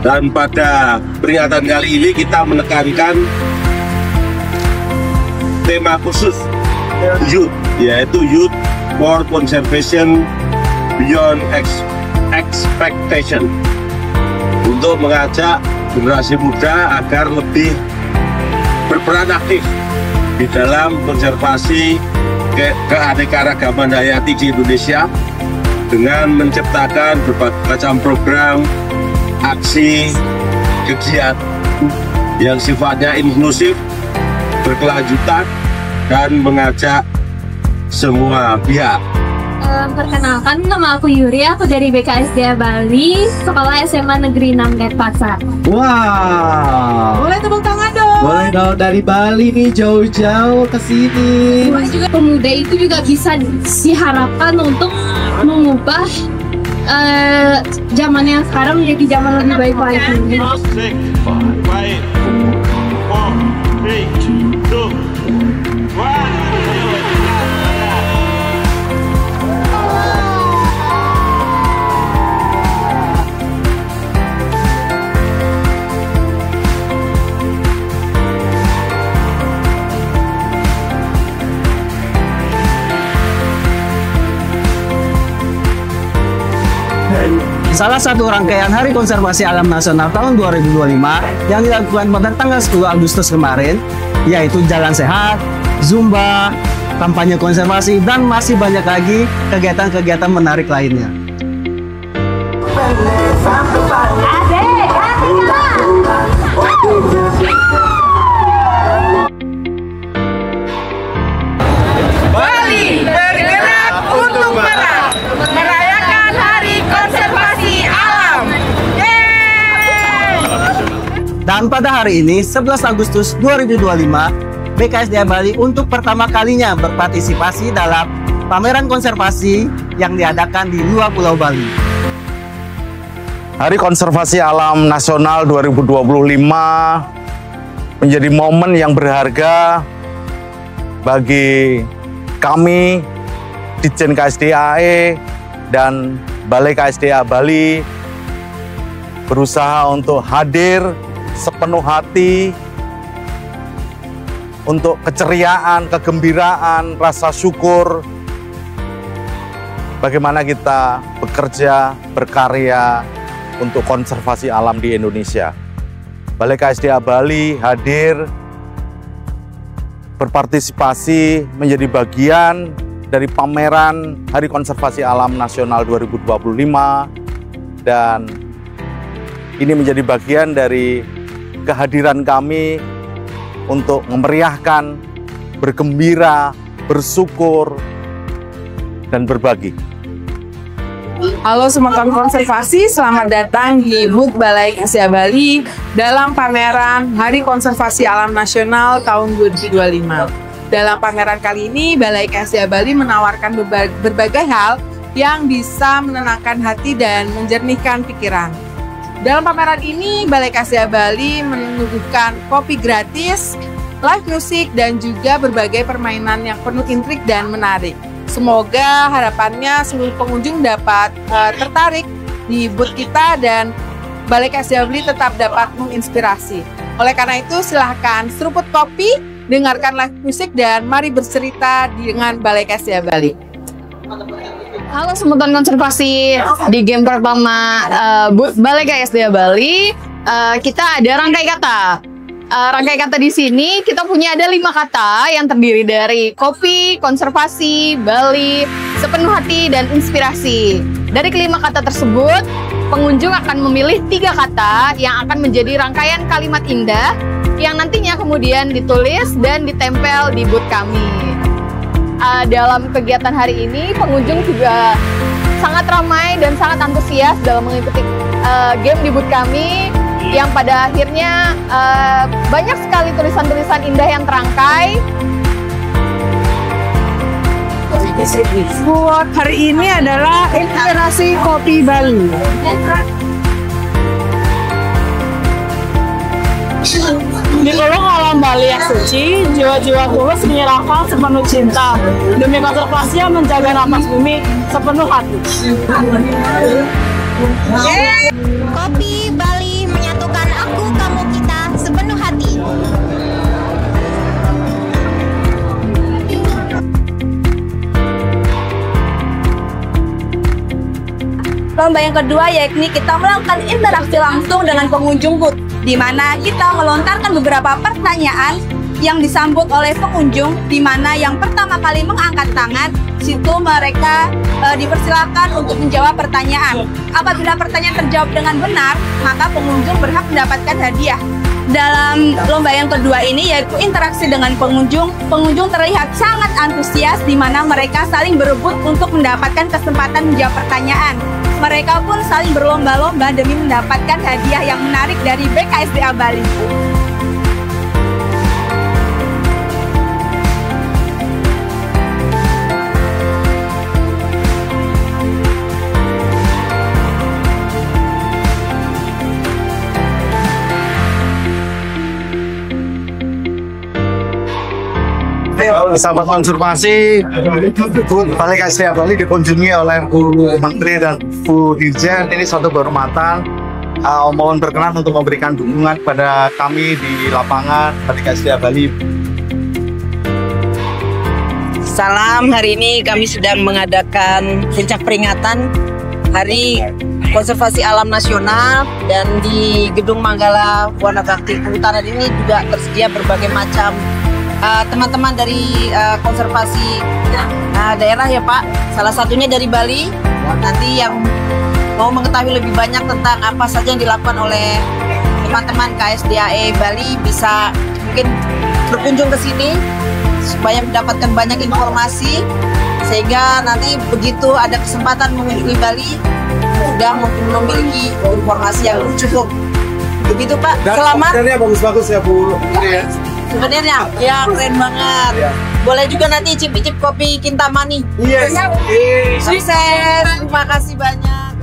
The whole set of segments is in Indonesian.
Dan pada peringatan kali ini kita menekankan tema khusus youth, yaitu Youth for Conservation Beyond Expectation, untuk mengajak generasi muda agar lebih berperan aktif di dalam konservasi keanekaragaman hayati di Indonesia dengan menciptakan berbagai macam program, aksi, kegiatan yang sifatnya inklusif, berkelanjutan, dan mengajak semua pihak. Perkenalkan, nama aku Yuri, aku dari BKSDA Bali, Sekolah SMA Negeri 6 Denpasar. Wow. Boleh tepuk tangan dong. Boleh dong, dari Bali nih jauh-jauh ke sini. Juga pemuda itu juga bisa diharapkan untuk mengubah zaman yang sekarang menjadi zaman lebih baik lagi. Salah satu rangkaian Hari Konservasi Alam Nasional tahun 2025 yang dilakukan pada tanggal 10 Agustus kemarin, yaitu Jalan Sehat, Zumba, kampanye konservasi, dan masih banyak lagi kegiatan-kegiatan menarik lainnya. Bali bergerak untuk merayakan Hari Konservasi Alam. Yeay! Dan pada hari ini, 11 Agustus 2025, BKSDA Bali untuk pertama kalinya berpartisipasi dalam pameran konservasi yang diadakan di luar Pulau Bali. Hari Konservasi Alam Nasional 2025 menjadi momen yang berharga bagi kami, Ditjen KSDAE dan Balai KSDA Bali berusaha untuk hadir sepenuh hati untuk keceriaan, kegembiraan, rasa syukur bagaimana kita bekerja, berkarya untuk konservasi alam di Indonesia. Balai KSDA Bali hadir berpartisipasi menjadi bagian dari pameran Hari Konservasi Alam Nasional 2025, dan ini menjadi bagian dari kehadiran kami untuk memeriahkan, bergembira, bersyukur, dan berbagi. Halo semangat konservasi, selamat datang di booth Balai KSDA Bali dalam pameran Hari Konservasi Alam Nasional tahun 2025. Dalam pameran kali ini, Balai KSDA Bali menawarkan berbagai hal yang bisa menenangkan hati dan menjernihkan pikiran. Dalam pameran ini, Balai KSDA Bali menyuguhkan kopi gratis, live music, dan juga berbagai permainan yang penuh intrik dan menarik. Semoga harapannya seluruh pengunjung dapat tertarik di booth kita dan Balai KSDA Bali tetap dapat menginspirasi. Oleh karena itu, silahkan seruput kopi, dengarkan live musik, dan mari bercerita dengan Balai KSDA Bali. Halo semutan konservasi, di game pertama booth Balai KSDA Bali kita ada rangkai kata. Rangkai kata di sini kita punya ada 5 kata yang terdiri dari kopi, konservasi, Bali, sepenuh hati, dan inspirasi. Dari kelima kata tersebut, pengunjung akan memilih 3 kata yang akan menjadi rangkaian kalimat indah yang nantinya kemudian ditulis dan ditempel di booth kami. Dalam kegiatan hari ini, pengunjung juga sangat ramai dan sangat antusias dalam mengikuti game di booth kami, yang pada akhirnya banyak sekali tulisan-tulisan indah yang terangkai. Buat hari ini adalah inspirasi kopi Bali. Di kolong alam Bali yang suci, jiwa-jiwa tulus menyerahkan sepenuh cinta demi konservasi yang menjaga nafas bumi sepenuh hati. Kopi Bali menyatukan aku, kamu, kita sepenuh hati. Lomba yang kedua yakni kita melakukan interaksi langsung dengan pengunjung booth, di mana kita melontarkan beberapa pertanyaan yang disambut oleh pengunjung, di mana yang pertama kali mengangkat tangan, situ mereka dipersilakan untuk menjawab pertanyaan. Apabila pertanyaan terjawab dengan benar, maka pengunjung berhak mendapatkan hadiah. Dalam lomba yang kedua ini yaitu interaksi dengan pengunjung, pengunjung terlihat sangat antusias di mana mereka saling berebut untuk mendapatkan kesempatan menjawab pertanyaan. Mereka pun saling berlomba-lomba demi mendapatkan hadiah yang menarik dari BKSDA Bali. Sahabat konservasi, Balai KSDA Bali dikunjungi oleh Bu Menteri dan Bu Dirjen. Ini suatu kehormatan. Mohon berkenan untuk memberikan dukungan kepada kami di lapangan Balai KSDA Bali. Salam, hari ini kami sedang mengadakan puncak peringatan Hari Konservasi Alam Nasional, dan di Gedung Manggala Buana Bakti Kehutanan ini juga tersedia berbagai macam teman-teman dari konservasi daerah ya Pak. Salah satunya dari Bali. Nanti yang mau mengetahui lebih banyak tentang apa saja yang dilakukan oleh teman-teman KSDA Bali bisa mungkin berkunjung ke sini supaya mendapatkan banyak informasi, sehingga nanti begitu ada kesempatan mengunjungi Bali sudah memiliki informasi yang cukup. Begitu Pak. Selamat. Sebenarnya bagus-bagus ya Bu. Sebenarnya ya keren banget. Boleh juga nanti icip-icip kopi Kintamani. Yes. Sukses. Terima kasih banyak.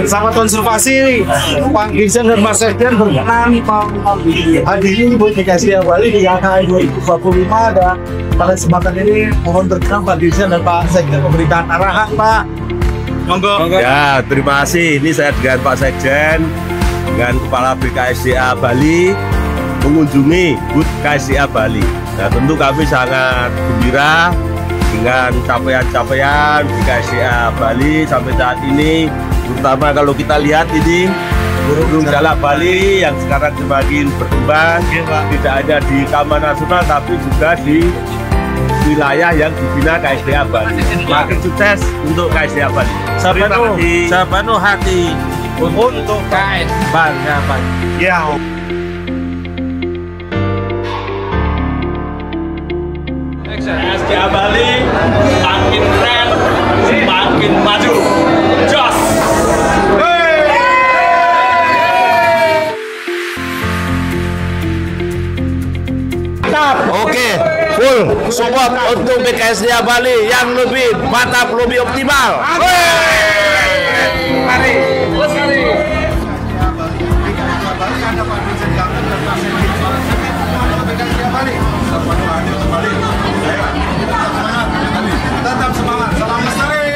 Sahabat konservasi, Pak Dirjen dan Mas Sekjen berkenan hadiri buat KSDA Bali di KKI 2025, dan pada kesempatan ini mohon berkenan Pak Dirjen dan Pak Sekjen memberikan arahan, Pak. Monggo. Ya, terima kasih. Ini saya dengan Pak Sekjen, dengan Kepala BKSDA Bali mengunjungi booth KSDA Bali. Nah, tentu kami sangat gembira dengan capaian-capaian di KSDA Bali sampai saat ini, terutama kalau kita lihat ini burung jalak Bali yang sekarang semakin berkembang, tidak hanya di Taman Nasional tapi juga di wilayah yang dibina KSDA Bali. Makin sukses untuk KSDA Bali. Sepenuh hati untuk KSDA Bali. Ya. KSDA Bali makin keren, makin maju. Jos! Oke, full support untuk BKSDA Bali yang lebih mantap, lebih optimal. Mari. Tetap semangat, salam lestari.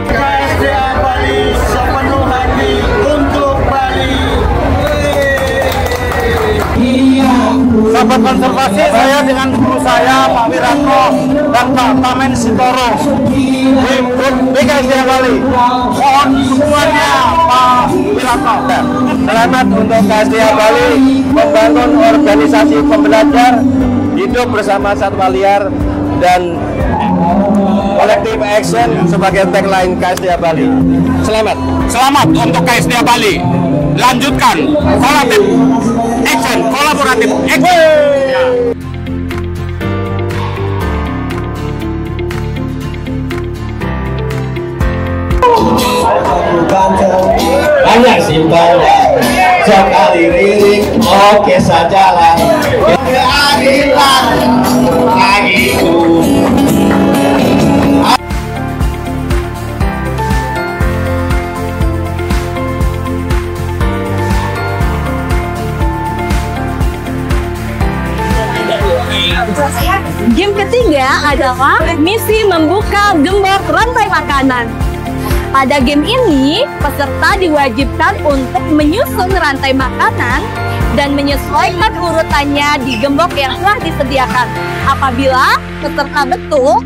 KSDA Bali sepenuh hati untuk Bali. Sahabat konservasi, saya dengan guru saya Pak Wiranto dan Pak Tamen Sintoro di BKSDA Bali. Mohon dukungannya Pak Wiranto. Selamat untuk KSDA Bali membangun organisasi pembelajar hidup bersama satwa liar dan collective action sebagai tagline KSDA Bali. Selamat untuk KSDA Bali. Lanjutkan collective action, kolaboratif action. Banyak simpel, sekali lirik, oke sajalah. Keadilan kagiku. Game ketiga adalah misi membuka gembok rantai makanan. Pada game ini, peserta diwajibkan untuk menyusun rantai makanan dan menyesuaikan urutannya di gembok yang telah disediakan. Apabila peserta betul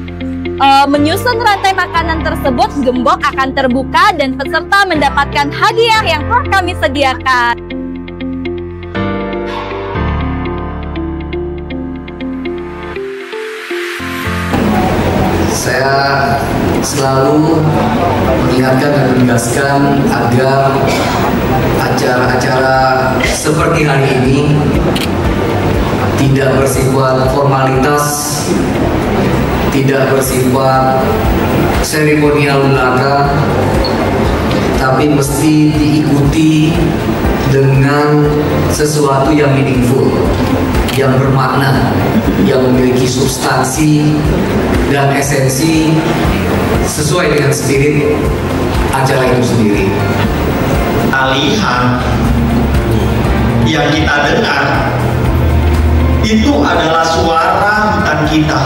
menyusun rantai makanan tersebut, gembok akan terbuka dan peserta mendapatkan hadiah yang telah kami sediakan. Saya selalu mengingatkan dan menegaskan agar acara-acara seperti hari ini tidak bersifat formalitas, tidak bersifat seremonial belaka, tapi mesti diikuti dengan sesuatu yang meaningful, yang bermakna, yang memiliki substansi dan esensi sesuai dengan spirit acara itu sendiri. Alihan yang kita dengar itu adalah suara bukan kita.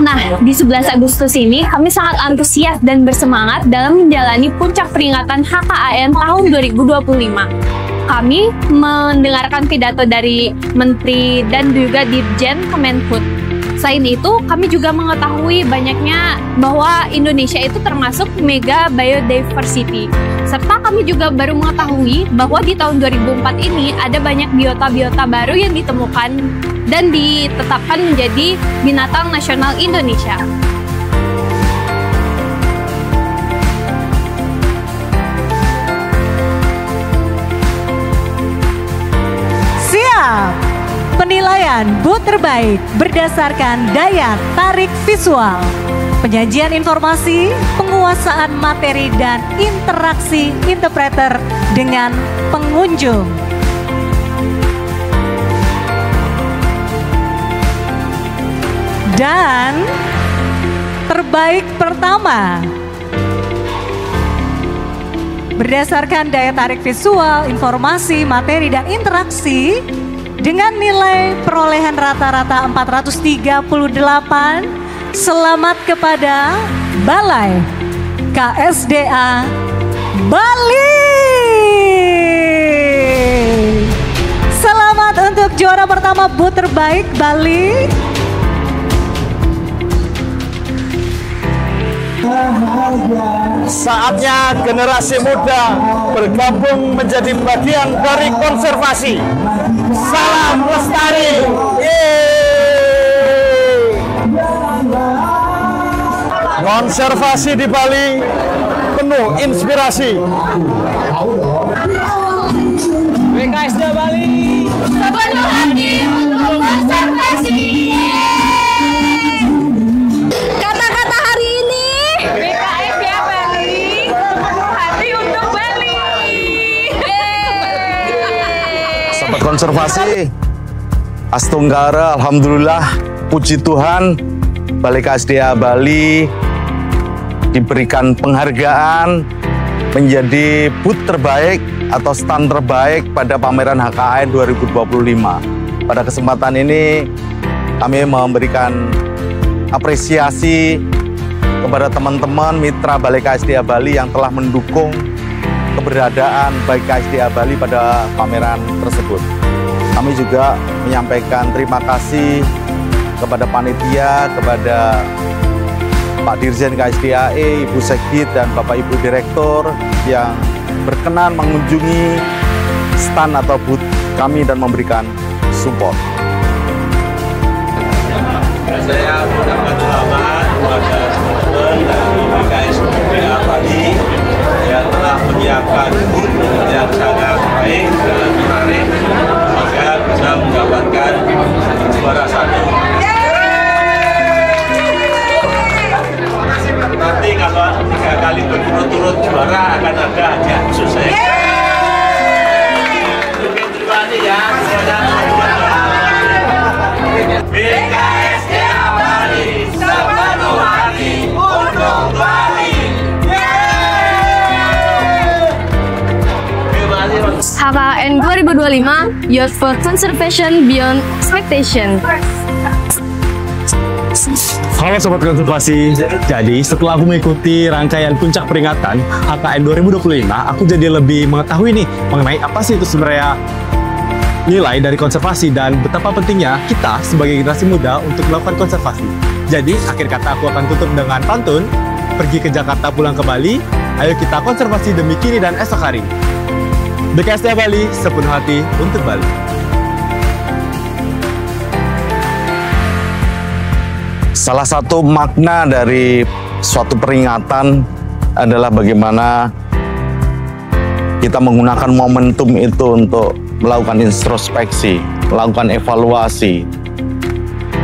Nah, di 11 Agustus ini kami sangat antusias dan bersemangat dalam menjalani puncak peringatan HKAN tahun 2025. Kami mendengarkan pidato dari Menteri dan juga Dirjen Kemenhub. Selain itu, kami juga mengetahui banyaknya bahwa Indonesia itu termasuk mega biodiversity. Serta kami juga baru mengetahui bahwa di tahun 2004 ini ada banyak biota-biota baru yang ditemukan dan ditetapkan menjadi binatang nasional Indonesia. Siap! Penilaian booth terbaik berdasarkan daya tarik visual, penyajian informasi, penguasaan materi, dan interaksi interpreter dengan pengunjung. Dan terbaik pertama berdasarkan daya tarik visual, informasi, materi, dan interaksi dengan nilai perolehan rata-rata 438. Selamat kepada Balai KSDA Bali. Selamat untuk juara pertama booth terbaik Bali. Saatnya generasi muda bergabung menjadi bagian dari konservasi. Salam lestari. Konservasi di Bali penuh inspirasi. BKSDA Bali sepenuh hati untuk konservasi. Kata-kata hari ini BKSDA Bali sepenuh hati untuk Bali. Sahabat konservasi, Astunggara, alhamdulillah, puji Tuhan, Balai KSDA Bali diberikan penghargaan menjadi booth terbaik atau stand terbaik pada pameran HKAN 2025. Pada kesempatan ini kami memberikan apresiasi kepada teman-teman mitra Balai KSDA Bali yang telah mendukung keberadaan Balai KSDA Bali pada pameran tersebut. Kami juga menyampaikan terima kasih kepada panitia, kepada Pak Dirjen KSDAE, Ibu Sekdit, dan Bapak Ibu Direktur yang berkenan mengunjungi stand atau booth kami dan memberikan support. Saya mengucapkan selamat kepada teman-teman dari KSDA Bali yang telah menyiapkan booth yang sangat baik dan menarik, semoga bisa mendapatkan juara satu. Nanti kalau 3 kali berturut-turut juara akan ada hadiah khusus saya. Mungkin terima kasih ya semuanya. BKSDA Bali sepenuh hati untuk Bali. HKAN 2025 Youth for Conservation Beyond Expectation. Halo Sobat Konservasi, jadi setelah aku mengikuti rangkaian puncak peringatan HKAN 2025, aku jadi lebih mengetahui nih mengenai apa sih itu sebenarnya nilai dari konservasi dan betapa pentingnya kita sebagai generasi muda untuk melakukan konservasi. Jadi, akhir kata aku akan tutup dengan pantun, pergi ke Jakarta pulang ke Bali, ayo kita konservasi demi kini dan esok hari. BKSDA Bali, sepenuh hati untuk Bali. Salah satu makna dari suatu peringatan adalah bagaimana kita menggunakan momentum itu untuk melakukan introspeksi, melakukan evaluasi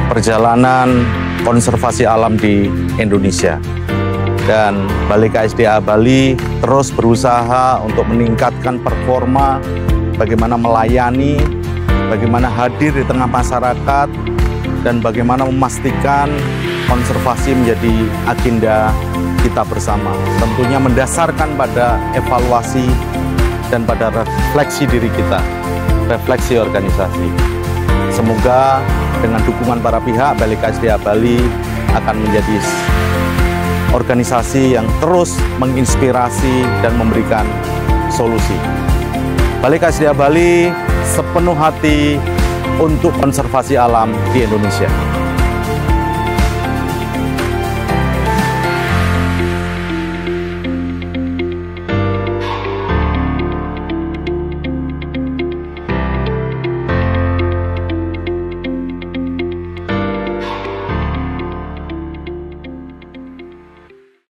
perjalanan konservasi alam di Indonesia. Dan Balai KSDA Bali terus berusaha untuk meningkatkan performa, bagaimana melayani, bagaimana hadir di tengah masyarakat, dan bagaimana memastikan konservasi menjadi agenda kita bersama. Tentunya mendasarkan pada evaluasi dan pada refleksi diri kita, refleksi organisasi. Semoga dengan dukungan para pihak, Balai KSDA Bali akan menjadi organisasi yang terus menginspirasi dan memberikan solusi. Balai KSDA Bali sepenuh hati untuk konservasi alam di Indonesia.